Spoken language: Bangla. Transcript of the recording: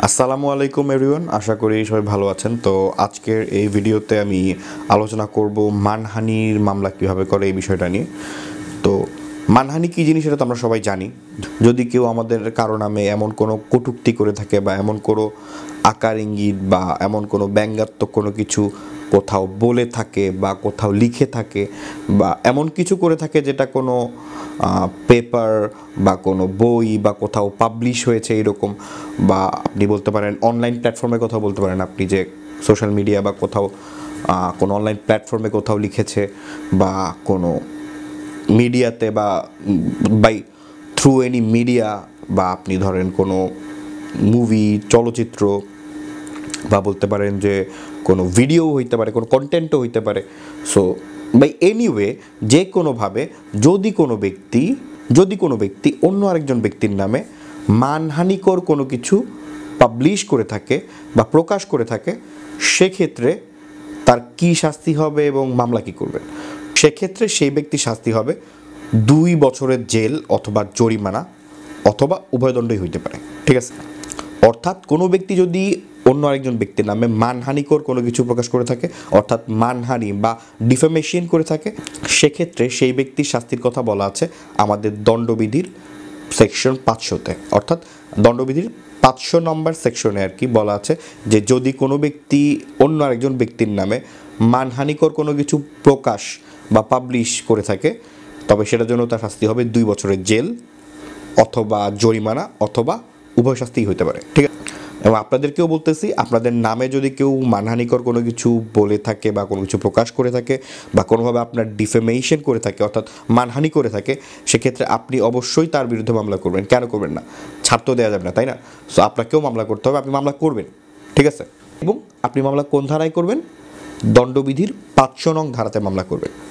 আসসালামু আলাইকুম এভরিওয়ান, আশা করি সবাই ভালো আছেন। তো আজকের এই ভিডিওতে আমি আলোচনা করব মানহানির মামলা কীভাবে করে এই বিষয়টা নিয়ে। তো মানহানি কী জিনিস এটা তো আমরা সবাই জানি। যদি কেউ আমাদের কারো নামে এমন কোনো কটূক্তি করে থাকে বা এমন কোনো আকার ইঙ্গিত বা এমন কোনো ব্যঙ্গাত্মক কোনো কিছু কোথাও বলে থাকে বা কোথাও লিখে থাকে বা এমন কিছু করে থাকে যেটা কোনো পেপার বা কোনো বই বা কোথাও পাবলিশ হয়েছে এরকম, বা আপনি বলতে পারেন অনলাইন প্ল্যাটফর্মে কোথাও বলতে পারেন আপনি যে সোশ্যাল মিডিয়া বা কোথাও কোনো অনলাইন প্ল্যাটফর্মে কোথাও লিখেছে বা কোনো মিডিয়াতে বা বাই থ্রু এনি মিডিয়া, বা আপনি ধরেন কোনো মুভি চলচ্চিত্র বা বলতে পারেন যে কোনো ভিডিও হইতে পারে, কোনো কন্টেন্টও হইতে পারে। সো বাই এনিওয়ে যে কোনোভাবে যদি কোনো ব্যক্তি অন্য আরেকজন ব্যক্তির নামে মানহানিকর কোনো কিছু পাবলিশ করে থাকে বা প্রকাশ করে থাকে, সেক্ষেত্রে তার কী শাস্তি হবে এবং মামলা কী করবে। সেক্ষেত্রে সেই ব্যক্তির শাস্তি হবে 2 বছরের জেল অথবা জরিমানা অথবা উভয়দণ্ডই হইতে পারে। ঠিক আছে, অর্থাৎ কোনো ব্যক্তি যদি অন্য আরেকজন ব্যক্তির নামে মানহানিকর কোনো কিছু প্রকাশ করে থাকে, অর্থাৎ মানহানি বা ডিফেমেশন করে থাকে, সেক্ষেত্রে সেই ব্যক্তির শাস্তির কথা বলা আছে আমাদের দণ্ডবিধির সেকশন 500-তে। অর্থাৎ দণ্ডবিধির 500 নম্বর সেকশনে আর কি বলা আছে যে যদি কোনো ব্যক্তি অন্য আরেকজন ব্যক্তির নামে মানহানিকর কোনো কিছু প্রকাশ বা পাবলিশ করে থাকে, তবে সেটার জন্য তার শাস্তি হবে 2 বছরের জেল অথবা জরিমানা অথবা উভয় শাস্তিই হতে পারে। ঠিক আছে, এবং আপনাদেরকেও বলতেছি, আপনাদের নামে যদি কেউ মানহানিকর কোনো কিছু বলে থাকে বা কোনো কিছু প্রকাশ করে থাকে বা কোনোভাবে আপনার ডিফেমেশন করে থাকে, অর্থাৎ মানহানি করে থাকে, সেক্ষেত্রে আপনি অবশ্যই তার বিরুদ্ধে মামলা করবেন। কেন করবেন না? ছাড় তো দেওয়া যাবে না, তাই না? সো আপনাকেও মামলা করতে হবে, আপনি মামলা করবেন। ঠিক আছে, এবং আপনি মামলা কোন ধারায় করবেন? দণ্ডবিধির 500 নং ধারাতে মামলা করবেন।